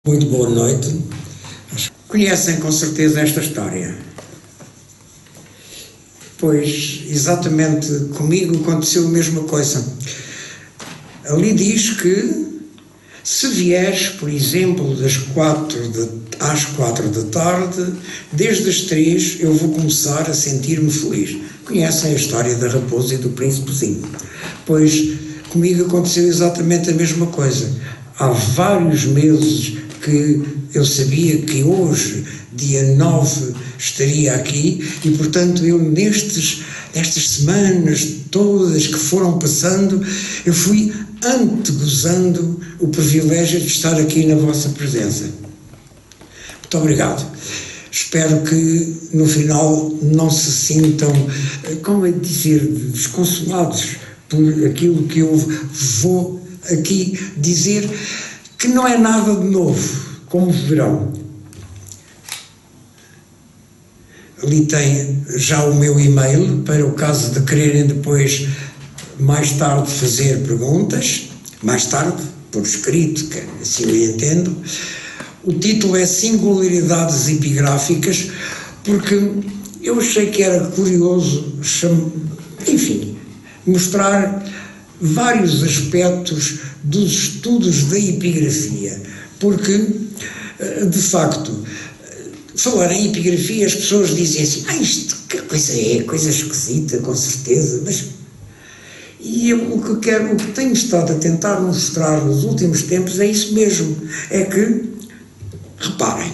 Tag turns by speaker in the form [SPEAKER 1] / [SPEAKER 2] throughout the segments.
[SPEAKER 1] Muito boa noite. Conhecem com certeza esta história, pois exatamente comigo aconteceu a mesma coisa. Ali diz que se vieres, por exemplo, às 4 da tarde, desde as 3 eu vou começar a sentir-me feliz. Conhecem a história da raposa e do príncipezinho? Pois comigo aconteceu exatamente a mesma coisa. Há vários meses que eu sabia que hoje, dia 9, estaria aqui e, portanto, eu nestas semanas todas que foram passando, eu fui antegozando o privilégio de estar aqui na vossa presença. Muito obrigado. Espero que no final não se sintam, como é dizer, desconsolados por aquilo que eu vou aqui dizer, que não é nada de novo, como verão. Ali tem já o meu e-mail, para o caso de quererem depois, mais tarde, fazer perguntas, mais tarde, por escrito, que assim eu entendo. O título é Singularidades Epigráficas, porque eu achei que era curioso, enfim, mostrar vários aspectos dos estudos da epigrafia, porque, de facto, falar em epigrafia, as pessoas dizem assim, isto que coisa é, coisa esquisita, com certeza, mas... E eu, o que tenho estado a tentar mostrar nos últimos tempos é isso mesmo, é que, reparem,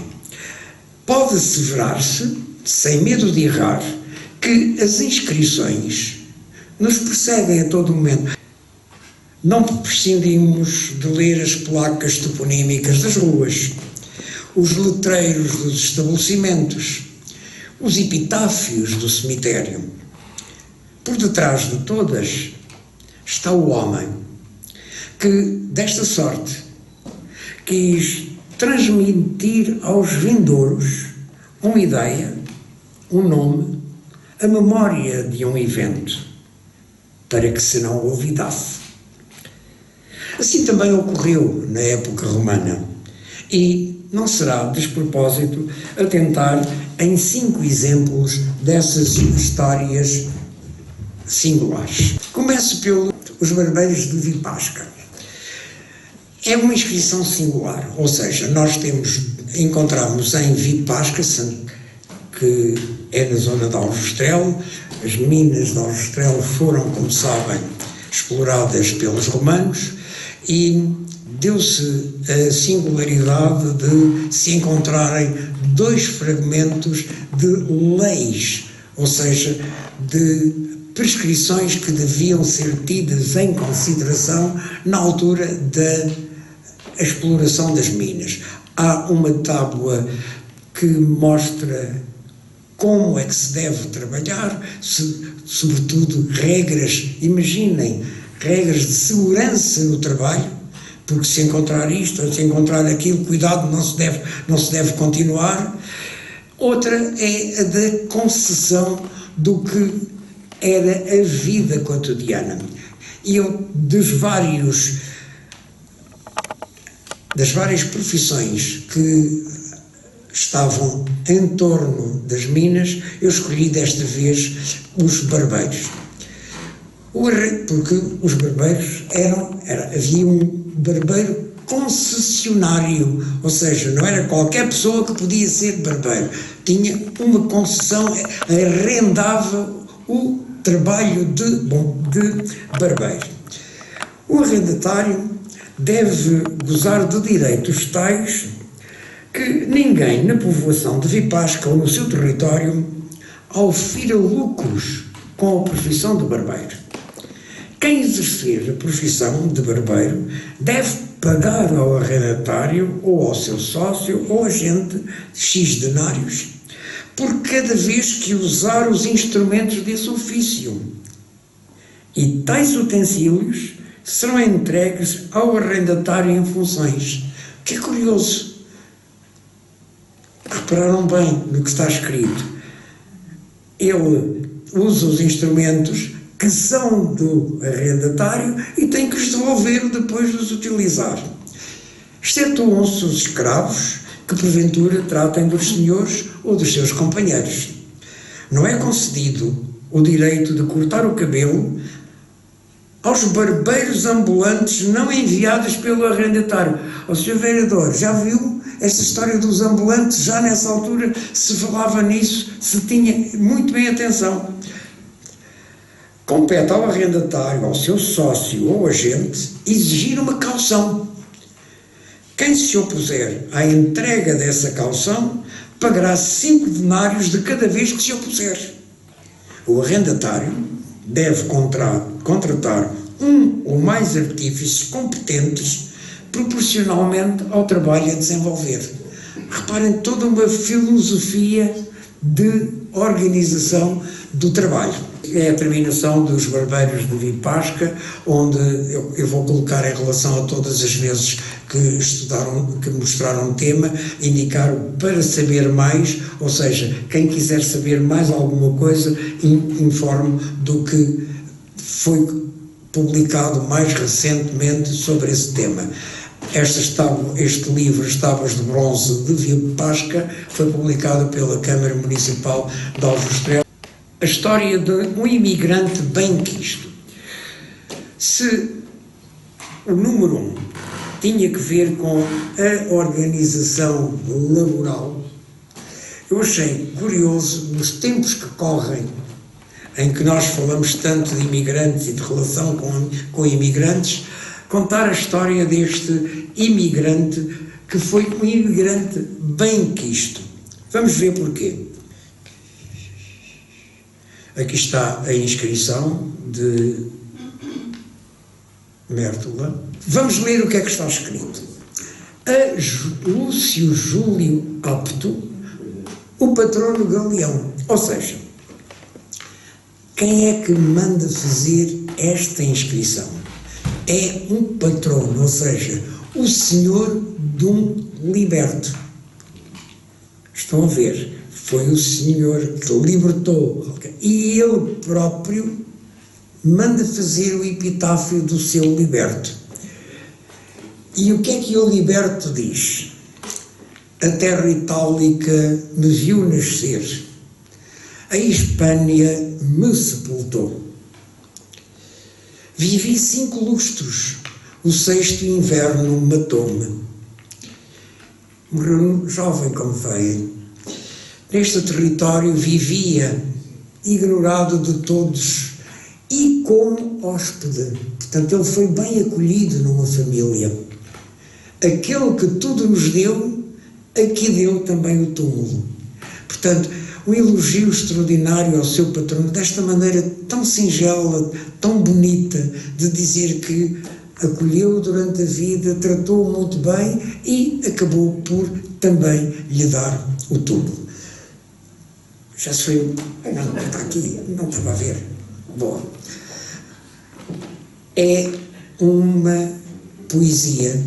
[SPEAKER 1] pode asseverar-se, sem medo de errar, que as inscrições nos perseguem a todo momento. Não prescindimos de ler as placas toponímicas das ruas, os letreiros dos estabelecimentos, os epitáfios do cemitério. Por detrás de todas está o homem que, desta sorte, quis transmitir aos vindouros uma ideia, um nome, a memória de um evento, para que se não olvidasse. Assim também ocorreu na época romana, e não será despropósito atentar em 5 exemplos dessas histórias singulares. Começo pelos barbeiros de Vipasca. É uma inscrição singular, ou seja, nós encontramos em Vipasca, que é na zona de Aljustrel. As minas de Aljustrel foram, como sabem, exploradas pelos romanos, e deu-se a singularidade de se encontrarem 2 fragmentos de leis, ou seja, de prescrições que deviam ser tidas em consideração na altura da exploração das minas. Há uma tábua que mostra como é que se deve trabalhar, sobretudo regras, imaginem, regras de segurança no trabalho, porque se encontrar isto ou se encontrar aquilo, cuidado, não se deve continuar. Outra é a da concessão do que era a vida cotidiana. E eu, das várias profissões que estavam em torno das minas, eu escolhi desta vez os barbeiros. Porque os barbeiros havia um barbeiro concessionário, ou seja, não era qualquer pessoa que podia ser barbeiro, tinha uma concessão, arrendava o trabalho de barbeiro. O arrendatário deve gozar de direitos tais que ninguém na povoação de Vipasca ou no seu território aufira lucros com a profissão de barbeiro. Quem exercer a profissão de barbeiro deve pagar ao arrendatário ou ao seu sócio ou agente X denários por cada vez que usar os instrumentos desse ofício. E tais utensílios serão entregues ao arrendatário em funções. O que é curioso. Repararam bem no que está escrito. Ele usa os instrumentos que são do arrendatário e tem que os devolver depois de os utilizar. excetuam-se os escravos que porventura tratem dos senhores ou dos seus companheiros. Não é concedido o direito de cortar o cabelo aos barbeiros ambulantes não enviados pelo arrendatário. O Sr. Vereador, já viu esta história dos ambulantes? Já nessa altura se falava nisso, se tinha muito bem atenção. Compete ao arrendatário, ao seu sócio ou agente, exigir uma caução. Quem se opuser à entrega dessa caução pagará 5 denários de cada vez que se opuser. O arrendatário deve contratar um ou mais artífices competentes proporcionalmente ao trabalho a desenvolver. Reparem, toda uma filosofia de organização do trabalho. É a terminação dos Barbeiros de Vipasca, onde eu vou colocar em relação a todas as vezes que estudaram, que mostraram um tema, indicar para saber mais, ou seja, quem quiser saber mais alguma coisa, informe do que foi publicado mais recentemente sobre esse tema. Este livro, As Tábuas de Bronze de Vipasca, foi publicado pela Câmara Municipal de Aljustrel. A história de um imigrante bem quisto. Se o número 1 tinha que ver com a organização laboral, eu achei curioso, nos tempos que correm, em que nós falamos tanto de imigrantes e de relação com imigrantes, contar a história deste imigrante que foi um imigrante bem quisto. Vamos ver porquê. Aqui está a inscrição de Mértola. Vamos ler o que é que está escrito. A Lúcio Júlio Apto, o patrono Galeão. Ou seja, quem é que manda fazer esta inscrição? É um patrono, ou seja, o senhor de um liberto. Estão a ver? Foi o senhor que libertou. E ele próprio manda fazer o epitáfio do seu liberto. E o que é que o liberto diz? A terra itálica me viu nascer, a Hispânia me sepultou. Vivi 5 lustros, o 6º inverno matou-me. Morreu jovem como veio. Neste território vivia, ignorado de todos e como hóspede. Portanto, ele foi bem acolhido numa família. Aquele que tudo nos deu, aqui deu também o túmulo. Portanto, um elogio extraordinário ao seu patrono, desta maneira tão singela, tão bonita, de dizer que acolheu durante a vida, tratou-o muito bem e acabou por também lhe dar o túmulo. Já se foi... Não, está aqui, não estava a ver. Boa. É uma poesia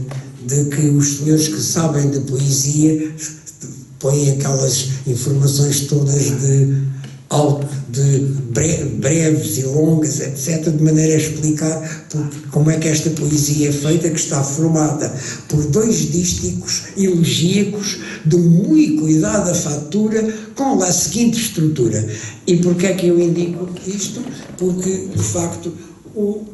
[SPEAKER 1] de que os senhores que sabem de poesia põem aquelas informações todas de breves e longas, etc., de maneira a explicar como é que esta poesia é feita, que está formada por 2 dísticos elegíacos de muito cuidada fatura, com a seguinte estrutura. E porquê é que eu indico isto? Porque, de facto, o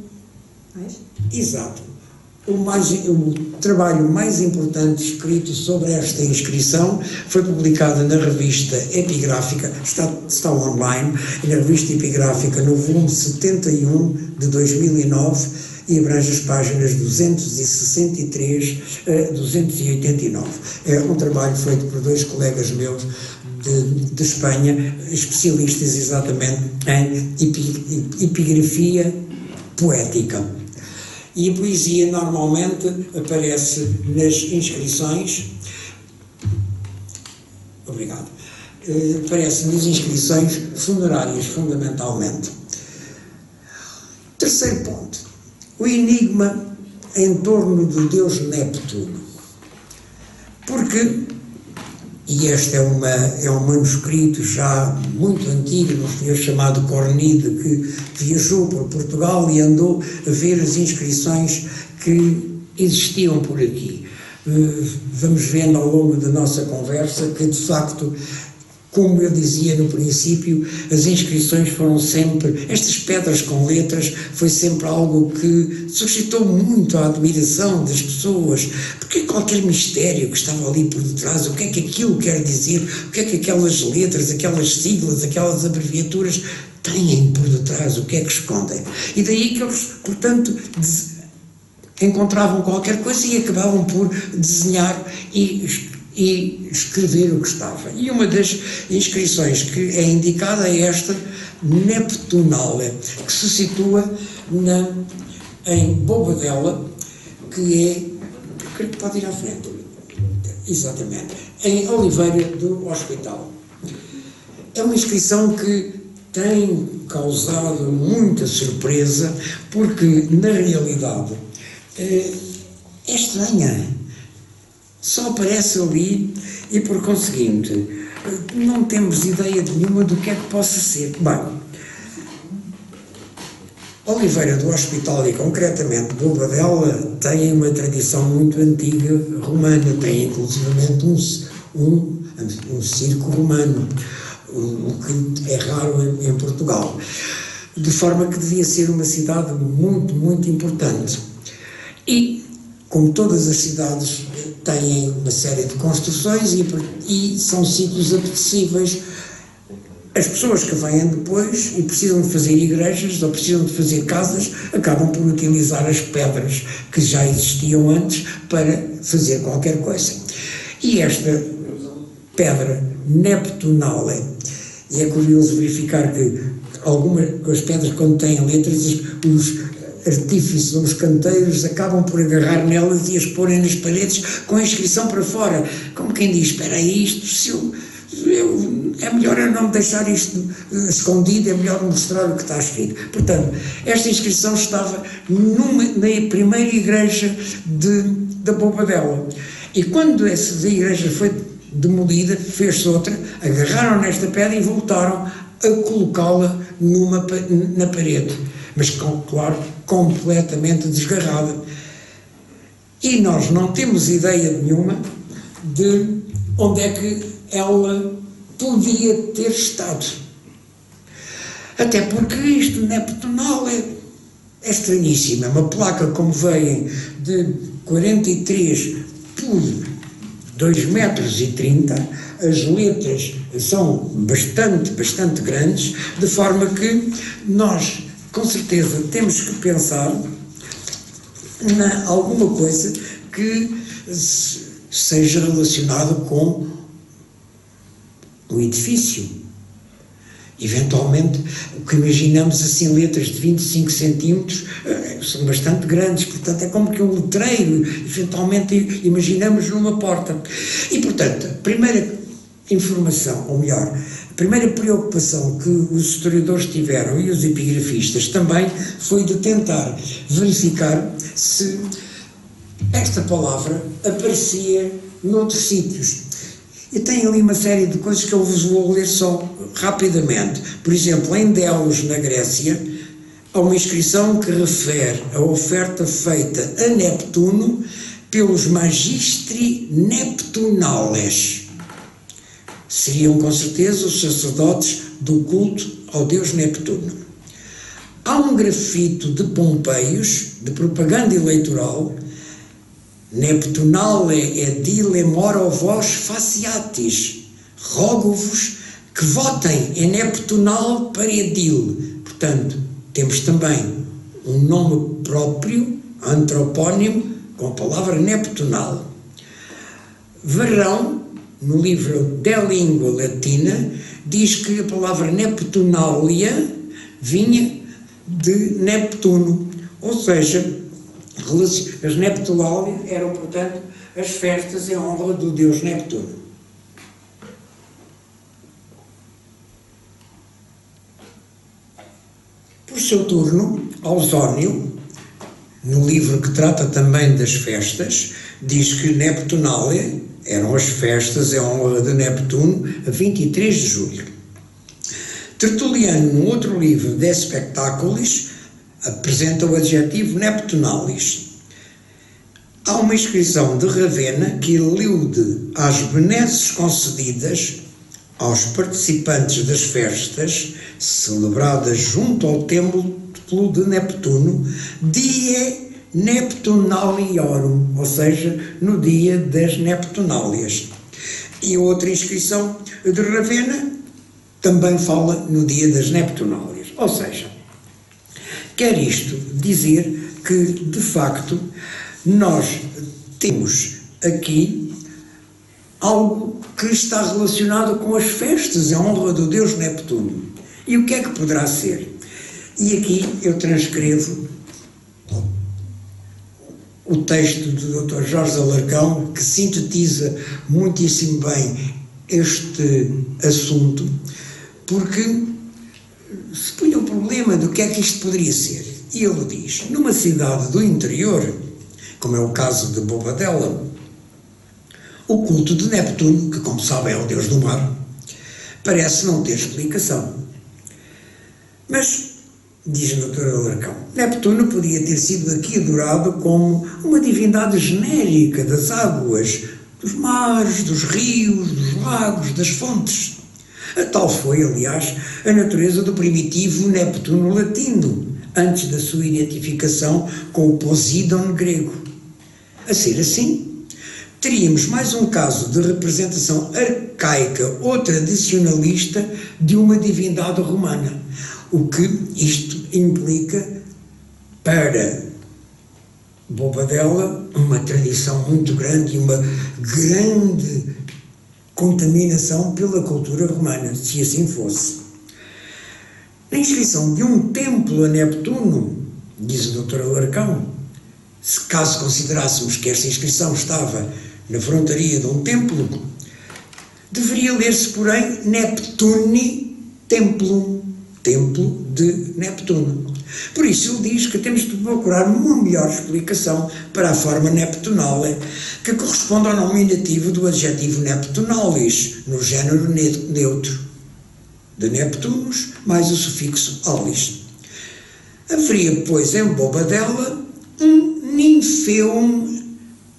[SPEAKER 1] trabalho mais importante escrito sobre esta inscrição foi publicado na revista Epigráfica, está online, na revista Epigráfica, no volume 71 de 2009, e abrange as páginas 263 a 289. É um trabalho feito por 2 colegas meus de Espanha, especialistas exatamente em epigrafia poética. E a poesia normalmente aparece nas inscrições, aparece nas inscrições funerárias, fundamentalmente. Terceiro ponto, o enigma em torno do deus Neptuno. Porque, e este é um manuscrito já muito antigo, de um senhor chamado Cornide, que viajou por Portugal e andou a ver as inscrições que existiam por aqui. vamos vendo ao longo da nossa conversa que, de facto, como eu dizia no princípio, as inscrições foram sempre, estas pedras com letras, foi sempre algo que suscitou muito a admiração das pessoas, porque qualquer mistério que estava ali por detrás, o que é que aquilo quer dizer, o que é que aquelas letras, aquelas siglas, aquelas abreviaturas têm por detrás, o que é que escondem. E daí que eles, portanto, encontravam qualquer coisa e acabavam por desenhar e escrever o que estava. E uma das inscrições que é indicada é esta Neptunale, que se situa em Bobadela, que é, creio que pode ir à frente, exatamente, em Oliveira do Hospital. É uma inscrição que tem causado muita surpresa, porque na realidade é estranha. Só aparece ali e, por conseguinte, não temos ideia nenhuma do que é que possa ser. Bem, Oliveira do Hospital e, concretamente, Bobadela, tem uma tradição muito antiga romana, tem inclusivamente um circo romano, o que é raro em Portugal, de forma que devia ser uma cidade muito, muito importante. E, como todas as cidades, têm uma série de construções e são sítios apetecíveis. As pessoas que vêm depois e precisam de fazer igrejas ou precisam de fazer casas, acabam por utilizar as pedras que já existiam antes para fazer qualquer coisa. E esta pedra Neptunale, e é curioso verificar que as pedras, quando têm letras, os artífices ou os canteiros acabam por agarrar nelas e as porem nas paredes com a inscrição para fora, como quem diz, espera aí, isto, é melhor eu não deixar isto escondido, é melhor mostrar o que está escrito. Portanto, esta inscrição estava na primeira igreja da Bobadela, e quando essa igreja foi demolida, fez-se outra, agarraram nesta pedra e voltaram a colocá-la na parede, mas, claro, completamente desgarrada. E nós não temos ideia nenhuma de onde é que ela podia ter estado. Até porque isto, Neptunale, é estranhíssimo. É uma placa, como veem, de 43 por 2,30 metros, as letras são bastante grandes, de forma que nós, com certeza, temos que pensar em alguma coisa que seja relacionado com o edifício. Eventualmente, o que imaginamos assim, letras de 25 centímetros, são bastante grandes, portanto é como que um letreiro, eventualmente imaginamos numa porta. E, portanto, a primeira informação, ou melhor, a primeira preocupação que os historiadores tiveram, e os epigrafistas também, foi de tentar verificar se esta palavra aparecia noutros sítios. E tem ali uma série de coisas que eu vos vou ler só rapidamente. Por exemplo, em Delos, na Grécia, há uma inscrição que refere a oferta feita a Neptuno pelos magistri neptunales. Seriam, com certeza, os sacerdotes do culto ao deus Neptuno. Há um grafito de Pompeios, de propaganda eleitoral, Neptunale edile moro vos faciatis, rogo-vos que votem em Neptunal para edil. Portanto, temos também um nome próprio, antropónimo, com a palavra Neptunal. Varrão, no livro De Língua Latina, diz que a palavra Neptunalia vinha de Neptuno, ou seja, as Neptunália eram, portanto, as festas em honra do deus Neptuno. Por seu turno, Ausónio, no livro que trata também das festas, diz que Neptunália eram as festas em honra de Neptuno a 23 de julho. Tertuliano, num outro livro, De Spectaculis, apresenta o adjetivo Neptunalis. Há uma inscrição de Ravenna que elude às benesses concedidas aos participantes das festas celebradas junto ao templo de Neptuno, die Neptunaliorum, ou seja, no dia das Neptunálias. E outra inscrição de Ravenna também fala no dia das Neptunálias. Ou seja, quer isto dizer que, de facto, nós temos aqui algo que está relacionado com as festas em honra do deus Neptuno. E o que é que poderá ser? E aqui eu transcrevo o texto do Dr. Jorge Alarcão, que sintetiza muitíssimo bem este assunto, porque se punha o problema do que é que isto poderia ser. E ele diz, numa cidade do interior, como é o caso de Bobadilla, o culto de Neptuno, que como sabem é o deus do mar, parece não ter explicação. Mas, diz o Dr. Alarcão, Neptuno podia ter sido aqui adorado como uma divindade genérica das águas, dos mares, dos rios, dos lagos, das fontes. A tal foi, aliás, a natureza do primitivo Neptuno latino, antes da sua identificação com o Poseidon grego. A ser assim, teríamos mais um caso de representação arcaica ou tradicionalista de uma divindade romana, o que isto implica para Bobadilla uma tradição muito grande e uma grande contaminação pela cultura romana, se assim fosse. Na inscrição de um templo a Neptuno, diz o Dr. Alarcão, se caso considerássemos que esta inscrição estava na frontaria de um templo, deveria ler-se, porém, Neptuni Templum, templo de Neptuno. Por isso ele diz que temos de procurar uma melhor explicação para a forma Neptunale, que corresponde ao nominativo do adjetivo Neptunalis, no género neutro, de Neptunus, mais o sufixo alis. Haveria, pois, em Bobadilla, um Ninfeum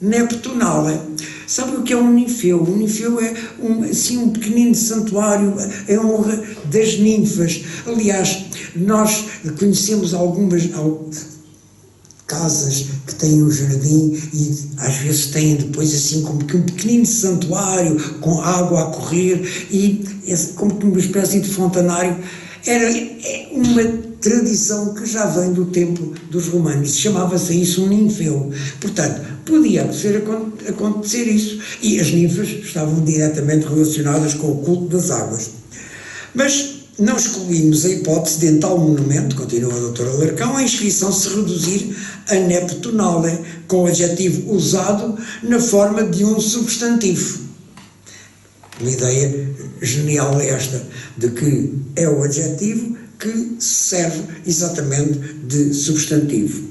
[SPEAKER 1] Neptunale. Sabe o que é um ninfeu? Um ninfeu é um pequenino santuário em honra das ninfas. Aliás, nós conhecemos algumas casas que têm um jardim e às vezes têm depois assim como que um pequenino santuário com água a correr e como que uma espécie de fontanário. É uma tradição que já vem do tempo dos romanos, chamava-se isso um ninfeu. Portanto, podia acontecer isso, e as ninfas estavam diretamente relacionadas com o culto das águas. Mas não excluímos a hipótese de, em tal monumento, continua o Dr. Alarcão, a inscrição se reduzir a Neptunale, com o adjetivo usado na forma de um substantivo. Uma ideia genial esta, de que é o adjetivo que serve exatamente de substantivo.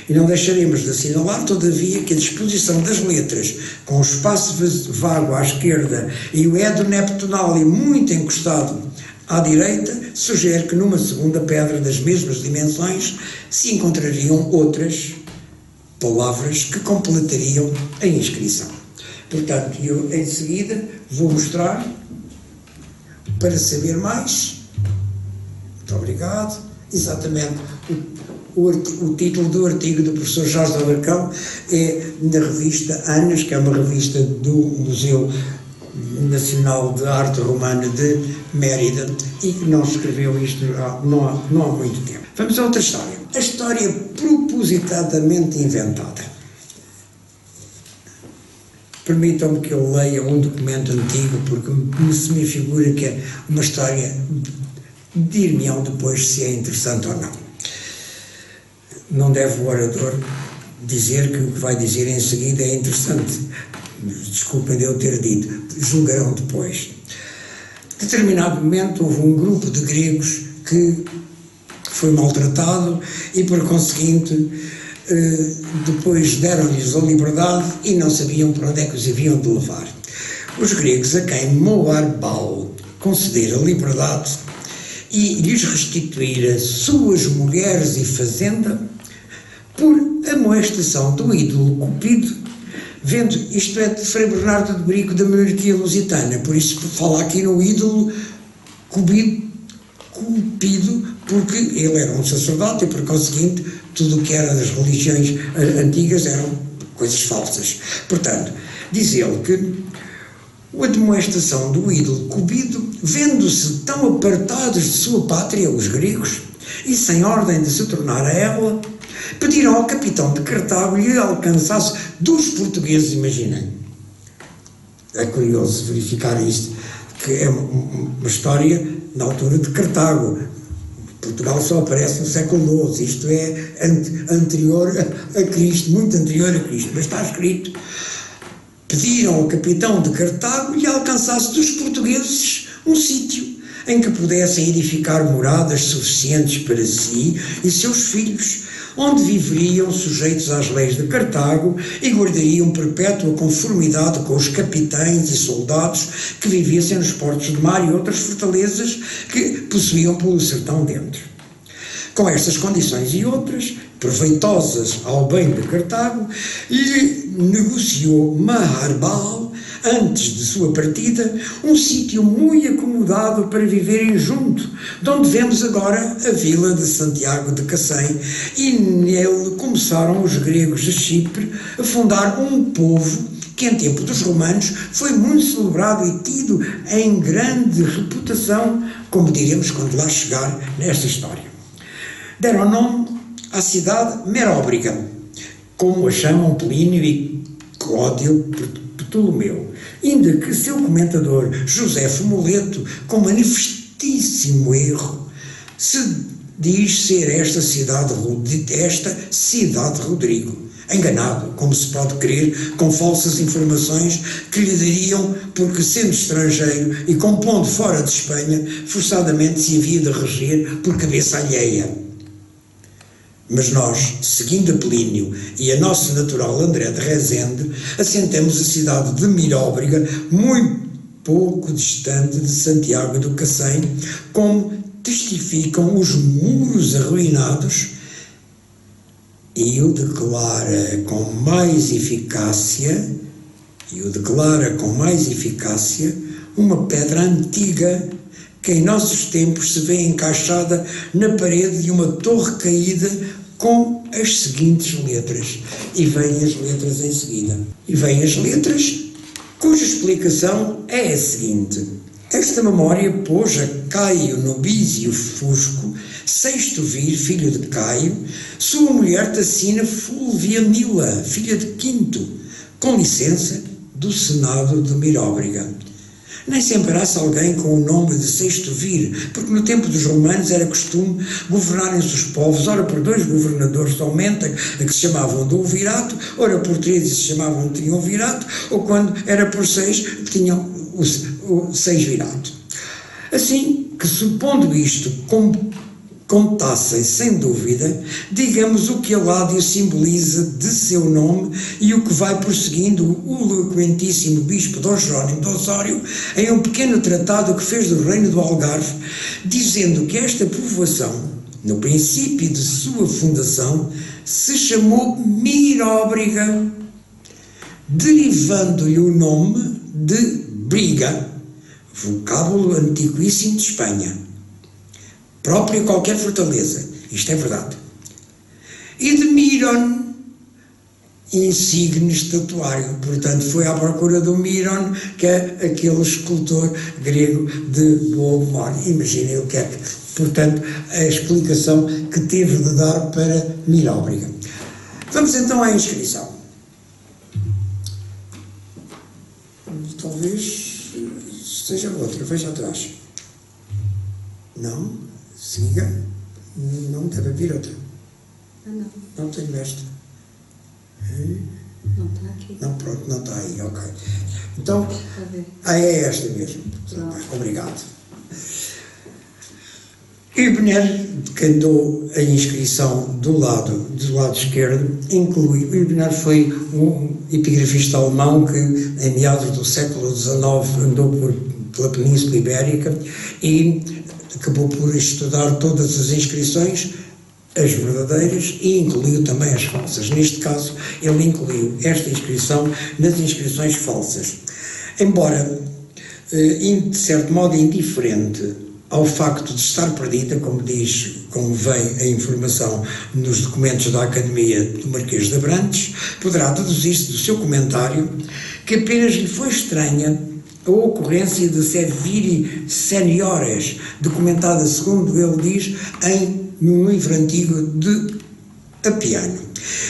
[SPEAKER 1] E não deixaremos de assinalar, todavia, que a disposição das letras, com o espaço vago à esquerda e o Edo Neptunale muito encostado à direita, sugere que numa segunda pedra das mesmas dimensões se encontrariam outras palavras que completariam a inscrição. Portanto, eu em seguida vou mostrar, para saber mais, muito obrigado, exatamente o título do artigo do professor Jorge Alarcão é na revista Anas, que é uma revista do Museu Nacional de Arte Romana de Mérida, e que não escreveu isto não há muito tempo. Vamos a outra história. A história propositadamente inventada. Permitam-me que eu leia um documento antigo, porque se me figura que é uma história, dir-me-ão depois se é interessante ou não. Não deve o orador dizer que o que vai dizer em seguida é interessante. Desculpem de eu ter dito, julgarão depois. Em determinado momento houve um grupo de gregos que foi maltratado e, por conseguinte, depois deram-lhes a liberdade e não sabiam para onde é que os haviam de levar. Os gregos, a quem Moarbal conceder a liberdade e lhes restituir as suas mulheres e fazenda, por amoestação do ídolo Cupido, vendo, isto é de Frei Bernardo de Brico, da monarquia lusitana, por isso fala aqui no ídolo Cupido, porque ele era um sacerdote e, por conseguinte, tudo o que era das religiões antigas eram coisas falsas. Portanto, diz ele que a demonstração do ídolo Cupido, vendo-se tão apartados de sua pátria, os gregos, e sem ordem de se tornar a ela, pediram ao capitão de Cartago lhe alcançasse dos portugueses, imaginem. É curioso verificar isto, que é uma história na altura de Cartago. Portugal só aparece no século XII, isto é anterior a Cristo, muito anterior a Cristo, mas está escrito: pediram ao capitão de Cartago lhe alcançasse dos portugueses um sítio em que pudessem edificar moradas suficientes para si e seus filhos, onde viveriam sujeitos às leis de Cartago e guardariam perpétua conformidade com os capitães e soldados que vivessem nos portos de mar e outras fortalezas que possuíam pelo sertão dentro. Com estas condições e outras, proveitosas ao bem de Cartago, lhe negociou Maharbal, antes de sua partida, um sítio muito acomodado para viverem junto, de onde vemos agora a vila de Santiago de Cacém, e nele começaram os gregos de Chipre a fundar um povo que em tempo dos romanos foi muito celebrado e tido em grande reputação, como diremos quando lá chegar nesta história. Deram nome à cidade Meróbriga, como a chamam Plínio e Cláudio Ptolomeu, ainda que seu comentador José Fumoleto, com manifestíssimo erro, se diz ser esta cidade Rodrigo, enganado, como se pode crer, com falsas informações que lhe dariam, porque sendo estrangeiro e compondo fora de Espanha, forçadamente se havia de reger por cabeça alheia. Mas nós, seguindo a Plínio e a nosso natural André de Rezende, assentamos a cidade de Miróbriga, muito pouco distante de Santiago do Cacém, como testificam os muros arruinados, e o declara com mais eficácia, uma pedra antiga que em nossos tempos se vê encaixada na parede de uma torre caída com as seguintes letras. E vêm as letras em seguida. E vêm as letras cuja explicação é a seguinte: esta memória pôs a Caio Nobísio Fusco, sexto vir, filho de Caio, sua mulher Tacina Fulvia Mila, filha de Quinto, com licença do Senado de Miróbriga. Nem sempre há-se alguém com o nome de sexto vir, porque no tempo dos romanos era costume governarem-se os povos, ora por 2 governadores somente, a que se chamavam duovirato, ora por 3 se chamavam triunvirato, ou quando era por 6, tinham o 6 virato. Assim que, supondo isto, contassem sem dúvida, digamos o que Aládio simboliza de seu nome e o que vai prosseguindo o eloquentíssimo bispo Dom Jerónimo de Osório em um pequeno tratado que fez do reino do Algarve, dizendo que esta povoação, no princípio de sua fundação, se chamou Miróbriga, derivando-lhe o nome de briga, vocábulo antiquíssimo de Espanha, próprio a qualquer fortaleza, isto é verdade, e de Miron, insigne estatuário, portanto foi à procura do Miron, que é aquele escultor grego de boa memória. Imaginem o que é, portanto, a explicação que teve de dar para Miróbriga. Vamos então à inscrição. Talvez seja outra, veja atrás. Não? Siga, não deve haver outra.
[SPEAKER 2] Não.
[SPEAKER 1] Não tenho esta.
[SPEAKER 2] Não está aqui.
[SPEAKER 1] Não, pronto, não está aí, ok. Então, é esta mesmo. Obrigado. Ibner, que andou a inscrição do lado esquerdo, inclui. Ibner foi um epigrafista alemão que, em meados do século XIX, andou pela Península Ibérica e acabou por estudar todas as inscrições as verdadeiras e incluiu também as falsas. Neste caso, ele incluiu esta inscrição nas inscrições falsas. Embora, de certo modo, indiferente ao facto de estar perdida, como vem a informação nos documentos da Academia do Marquês de Abrantes, poderá deduzir-se do seu comentário que apenas lhe foi estranha a ocorrência de serviri seniores, documentada, segundo ele diz, num livro antigo de Apiano.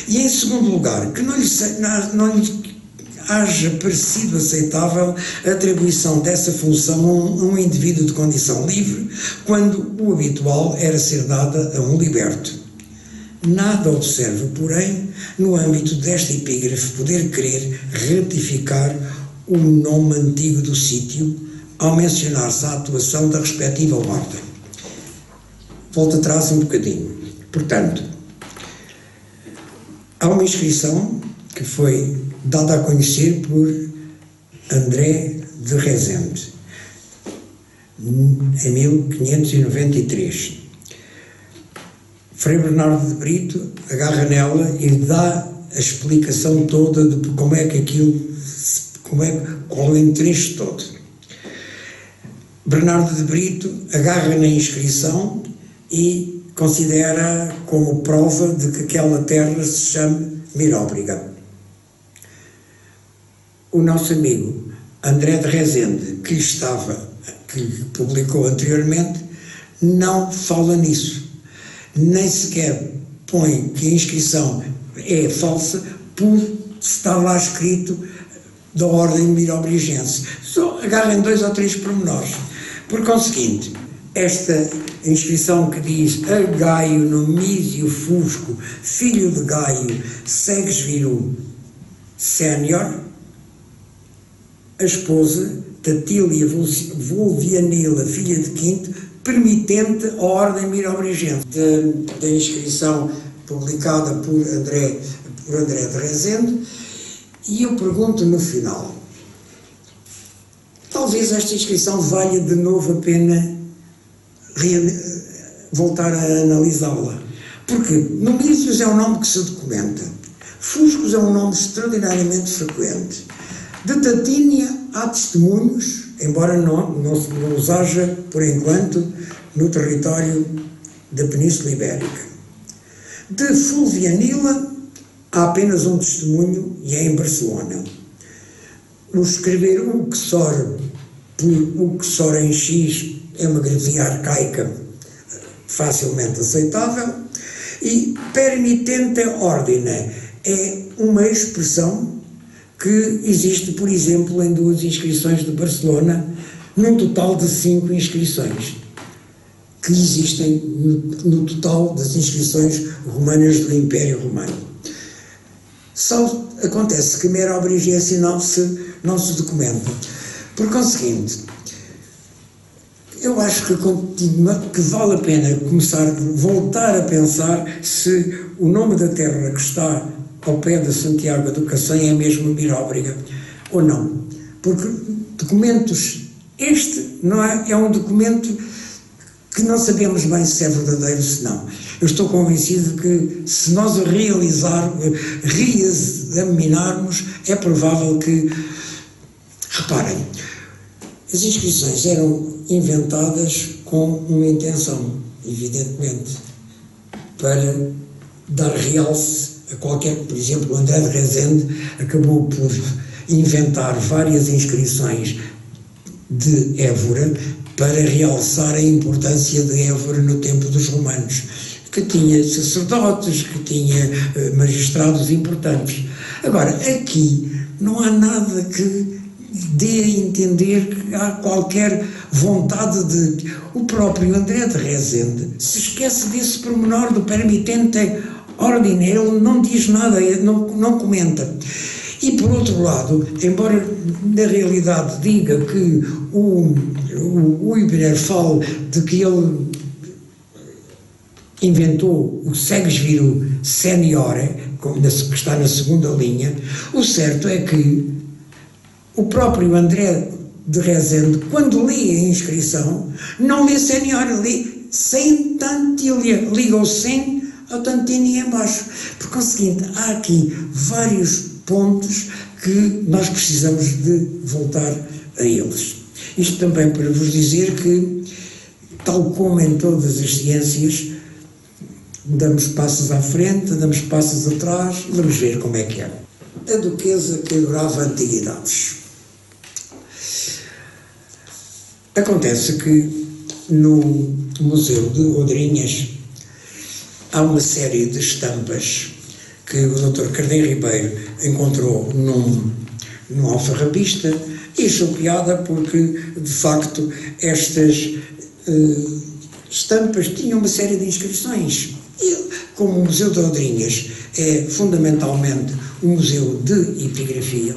[SPEAKER 1] E, em segundo lugar, que não lhe haja parecido aceitável a atribuição dessa função a um indivíduo de condição livre, quando o habitual era ser dada a um liberto. Nada observa, porém, no âmbito desta epígrafe, poder querer ratificar o nome antigo do sítio, ao mencionar-se a atuação da respectiva ordem. Volto atrás um bocadinho. Portanto, há uma inscrição que foi dada a conhecer por André de Rezende, em 1593. Frei Bernardo de Brito agarra nela e dá a explicação toda de como é que aquilo, qual o interesse todo. Bernardo de Brito agarra na inscrição e considera como prova de que aquela terra se chama Miróbriga. O nosso amigo André de Rezende, que publicou anteriormente, não fala nisso, nem sequer põe que a inscrição é falsa por estar lá escrito da ordem mirobrigense. Só agarrem 2 ou 3 pormenores. Por conseguinte, esta inscrição que diz a Gaio Nomísio Fusco, filho de Gaio Segesviru Sénior, a esposa Tatília Vulvianila, filha de Quinto, permitente a ordem mirobrigense. Da inscrição publicada por André de Rezende, e eu pergunto no final, talvez esta inscrição valha de novo a pena voltar a analisá-la, porque Nomísios é um nome que se documenta, Fuscos é um nome extraordinariamente frequente, de Tatínia há testemunhos, embora não os haja, por enquanto, no território da Península Ibérica. De Fulvianila há apenas um testemunho e é em Barcelona. O escrever o Uxor em X é uma grafia arcaica facilmente aceitável, e permitente ordine é uma expressão que existe, por exemplo, em 2 inscrições de Barcelona, num total de 5 inscrições que existem no total das inscrições romanas do Império Romano. Só acontece que Mirobrigense não se documenta. Por conseguinte, eu acho que vale a pena voltar a pensar se o nome da terra que está ao pé de Santiago do Cacém é mesmo Miróbriga ou não. Porque este não é um documento que não sabemos bem se é verdadeiro ou se não. Eu estou convencido que, se nós o reexaminarmos, é provável que, reparem, as inscrições eram inventadas com uma intenção, evidentemente, para dar realce a qualquer, por exemplo, André de Rezende acabou por inventar várias inscrições de Évora para realçar a importância de Évora no tempo dos romanos, que tinha sacerdotes, que tinha magistrados importantes. Agora, aqui não há nada que dê a entender que há qualquer vontade de... O próprio André de Rezende se esquece desse pormenor do permitente ordine, ele não diz nada, não comenta. E, por outro lado, embora na realidade diga que o Ibner fala de que ele inventou o Segesviru Seniore, que está na segunda linha, o certo é que o próprio André de Rezende, quando lê a inscrição, não lê Seniore, lê Sentantilia, liga o Sen ao Tantini em baixo. Por conseguinte, há aqui vários pontos que nós precisamos de voltar a eles. Isto também para vos dizer que, tal como em todas as ciências, damos passos à frente, damos passos atrás, vamos ver como é que é. A duquesa que adorava antiguidades. Acontece que no Museu de Odrinhas há uma série de estampas que o Dr. Carneiro Ribeiro encontrou num alfarrabista e achou piada porque, de facto, estas estampas tinham uma série de inscrições. E, como o Museu de Odrinhas é fundamentalmente um museu de epigrafia,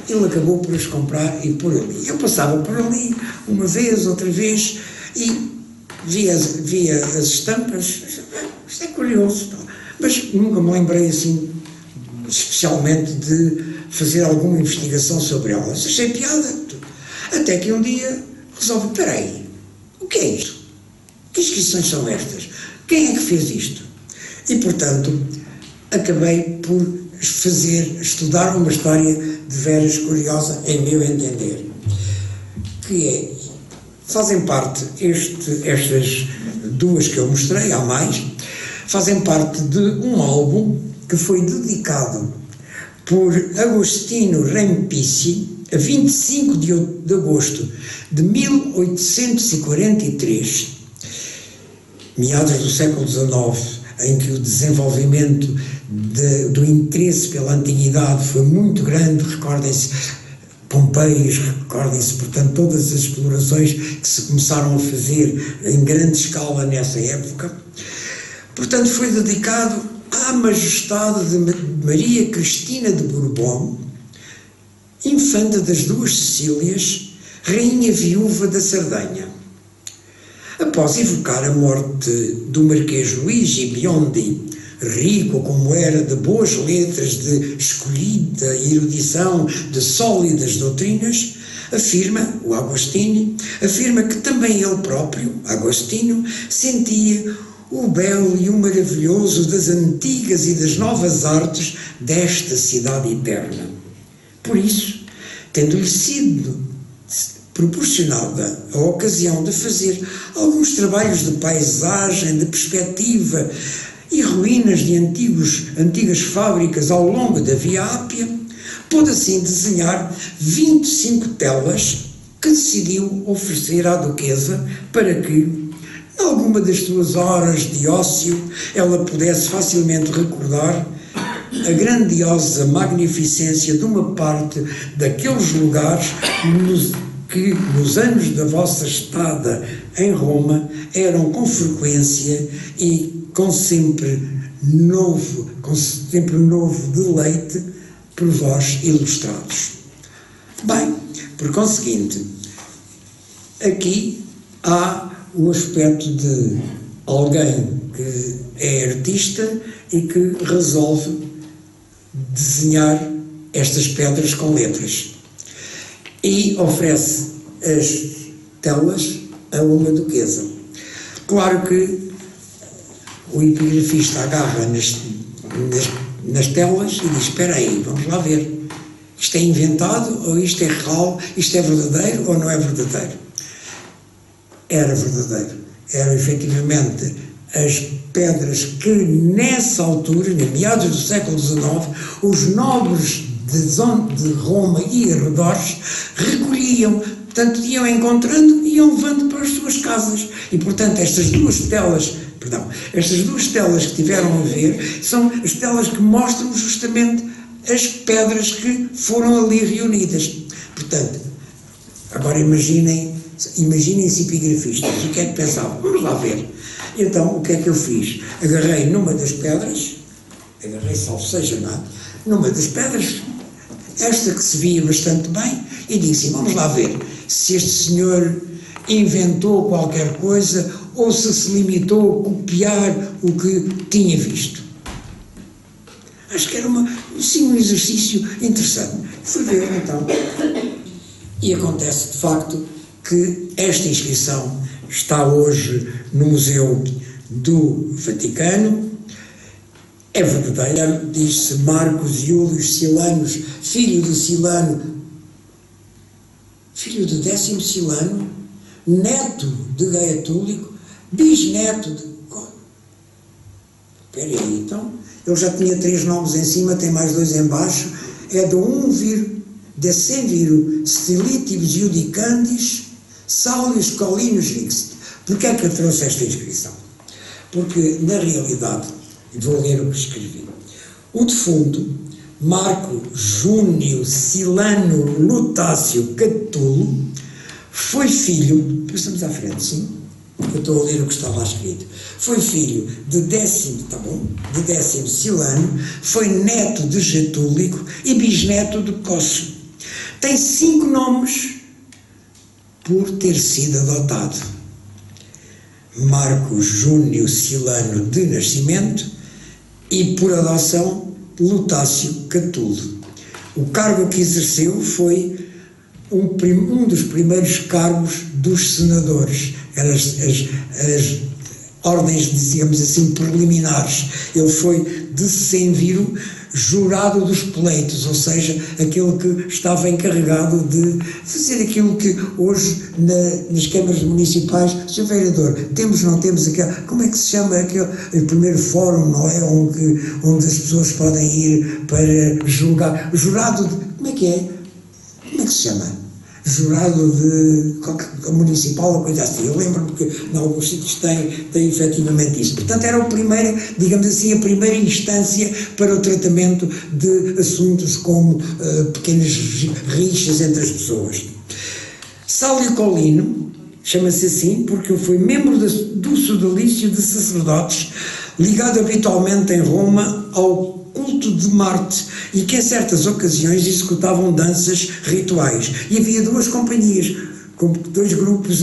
[SPEAKER 1] ele acabou por as comprar e pôr ali. Eu passava por ali uma vez, outra vez, e via as estampas. Isto é curioso, mas nunca me lembrei assim especialmente de fazer alguma investigação sobre elas. Achei piada. Até que um dia resolvi, espera aí, o que é isto? Que inscrições são estas? Quem é que fez isto? E, portanto, acabei por estudar uma história de veras curiosa, em meu entender, que é, fazem parte, estas duas que eu mostrei, há mais, fazem parte de um álbum que foi dedicado por Agostino Rempici a 25 de agosto de 1843, meados do século XIX, em que o desenvolvimento do interesse pela antiguidade foi muito grande. Recordem-se Pompeius, recordem-se, portanto, todas as explorações que se começaram a fazer em grande escala nessa época. Portanto, foi dedicado à majestade de Maria Cristina de Bourbon, infanta das duas Sicílias, rainha viúva da Sardenha. Após evocar a morte do Marquês Luigi Biondi, rico como era de boas letras, de escolhida erudição, de sólidas doutrinas, o Agostini afirma que também ele próprio, Agostino, sentia o belo e o maravilhoso das antigas e das novas artes desta cidade eterna. Por isso, tendo-lhe sido proporcionada a ocasião de fazer alguns trabalhos de paisagem, de perspectiva e ruínas de antigas fábricas ao longo da Via Ápia, pôde assim desenhar 25 telas que decidiu oferecer à duquesa para que, em alguma das suas horas de ócio, ela pudesse facilmente recordar a grandiosa magnificência de uma parte daqueles lugares que nos anos da vossa estada em Roma eram com frequência e com sempre novo deleite por vós ilustrados. Bem, por conseguinte, aqui há o aspecto de alguém que é artista e que resolve desenhar estas pedras com letras e oferece as telas a uma duquesa. Claro que o epigrafista agarra nas telas e diz, espera aí, vamos lá ver, isto é inventado ou isto é real, isto é verdadeiro ou não é verdadeiro? Era verdadeiro, eram efetivamente as pedras que nessa altura, em meados do século XIX, os nobres de Roma e arredores recolhiam, portanto iam encontrando e iam levando para as suas casas. E portanto estas duas telas que tiveram a ver são as telas que mostram justamente as pedras que foram ali reunidas. Portanto, agora imaginem-se epigrafistas, o que é que pensavam? Vamos lá ver. Então, o que é que eu fiz? Agarrei numa das pedras, salvo seja nada, numa das pedras, esta que se via bastante bem, e disse, vamos lá ver se este senhor inventou qualquer coisa ou se limitou a copiar o que tinha visto. Acho que era um exercício interessante. Fui ver, então, e acontece, de facto, que esta inscrição está hoje no Museu do Vaticano é verdadeira. Diz-se Marcos Iúlios Silanos, filho de Silano, filho do 10º Silano, neto de Gaetúlico, bisneto de... Espera aí, então, ele já tinha 3 nomes em cima, tem mais 2 em baixo, é de decemviro stilitibus iudicandis Saulius Collinus Vixit. Porquê é que eu trouxe esta inscrição? Porque, na realidade, vou ler o que escrevi, o defunto Marco Júnio Silano Lutácio Catulo foi filho, passamos à frente, sim, eu estou a ler o que está lá escrito, foi filho de 10º Silano, foi neto de Getúlico e bisneto de Cosso. Tem 5 nomes por ter sido adotado: Marco Júnio Silano de nascimento e, por adoção, Lutácio Catulo. O cargo que exerceu foi um dos primeiros cargos dos senadores, eram as ordens, dizíamos assim, preliminares. Ele foi decemviro, jurado dos pleitos, ou seja, aquele que estava encarregado de fazer aquilo que hoje nas câmaras municipais, Sr. Vereador, temos, não temos aquele, como é que se chama aquele primeiro fórum, não é? Onde as pessoas podem ir para julgar, jurado de, como é que se chama? Jurado de municipal ou coisa assim. Eu lembro-me que em alguns sítios tem efetivamente isso. Portanto, era o primeiro, digamos assim, a primeira instância para o tratamento de assuntos como pequenas rixas entre as pessoas. Saulio Colino, chama-se assim porque foi membro do sodalício de sacerdotes, ligado habitualmente em Roma ao culto de Marte, e que em certas ocasiões executavam danças rituais. E havia 2 companhias, com 2 grupos,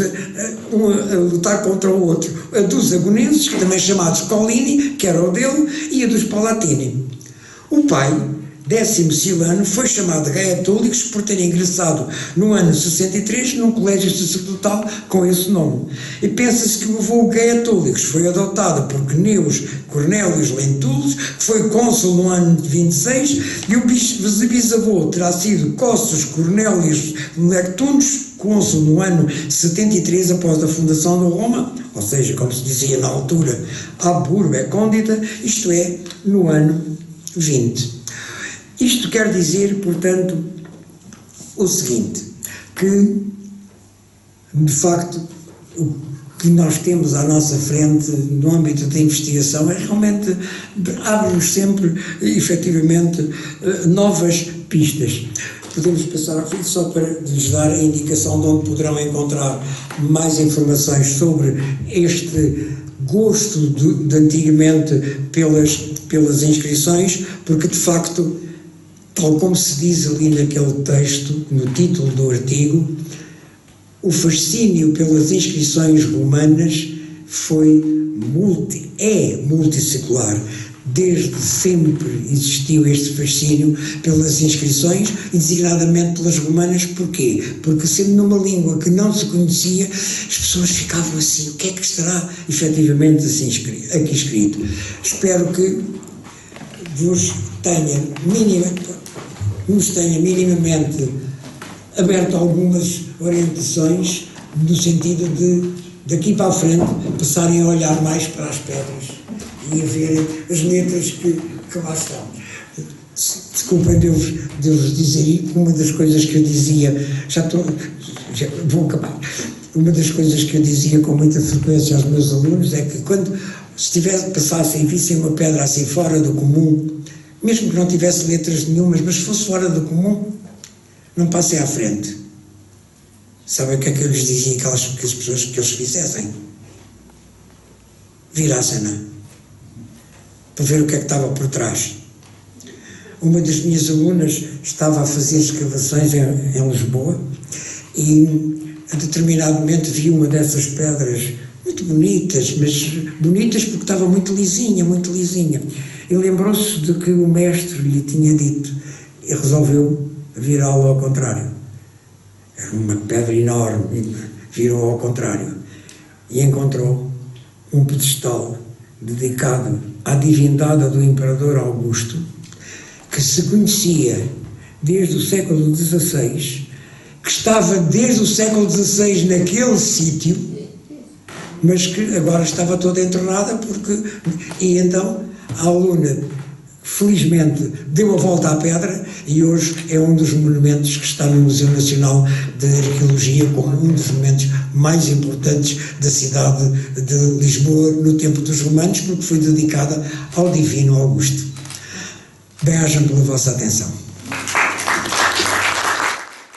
[SPEAKER 1] um a lutar contra o outro. A dos agonenses, que também chamados Collini, que era o dele, e a dos Palatini. O pai, 10º Silano, foi chamado de Gaetúlicos por ter ingressado no ano 63 num colégio sacerdotal com esse nome. E pensa-se que o avô Gaetúlicos foi adotado por Cneus Cornélios Lentulus, que foi cônsul no ano de 26, e o bisavô terá sido Cossus Cornélios Lectunus, cônsul no ano 73 após a fundação de Roma, ou seja, como se dizia na altura, ab urbe condita, isto é, no ano 20. Isto quer dizer, portanto, o seguinte, que, de facto, o que nós temos à nossa frente no âmbito da investigação é realmente, abre-nos sempre, efetivamente, novas pistas. Podemos passar à frente só para lhes dar a indicação de onde poderão encontrar mais informações sobre este gosto de antigamente pelas inscrições, porque, de facto, tal como se diz ali naquele texto, no título do artigo, o fascínio pelas inscrições romanas é multissecular. Desde sempre existiu este fascínio pelas inscrições e designadamente pelas romanas. Porquê? Porque sendo numa língua que não se conhecia, as pessoas ficavam assim, o que é que estará efetivamente assim aqui escrito? Espero que nos tenha minimamente aberto algumas orientações no sentido de, daqui para a frente, passarem a olhar mais para as pedras e a verem as letras que lá estão. Desculpem de eu vos dizer, uma das coisas que eu dizia, vou acabar, uma das coisas que eu dizia com muita frequência aos meus alunos é que se passassem e vissem uma pedra assim fora do comum, mesmo que não tivesse letras nenhumas, mas fosse fora do comum, não passem à frente. Sabem o que é que eu lhes dizia que as pessoas que eles fizessem? Virassem-na, para ver o que é que estava por trás. Uma das minhas alunas estava a fazer escavações em Lisboa e a determinado momento vi uma dessas pedras muito bonitas, mas bonitas porque estava muito lisinha, e lembrou-se de que o mestre lhe tinha dito e resolveu virá-lo ao contrário. Era uma pedra enorme, virou ao contrário e encontrou um pedestal dedicado à divindade do Imperador Augusto, que se conhecia desde o século XVI, que estava desde o século XVI naquele sítio, mas que agora estava toda enterrada e então a aluna felizmente deu a volta à pedra e hoje é um dos monumentos que está no Museu Nacional de Arqueologia como um dos monumentos mais importantes da cidade de Lisboa no tempo dos romanos, porque foi dedicada ao Divino Augusto. Bem-ajam pela vossa atenção.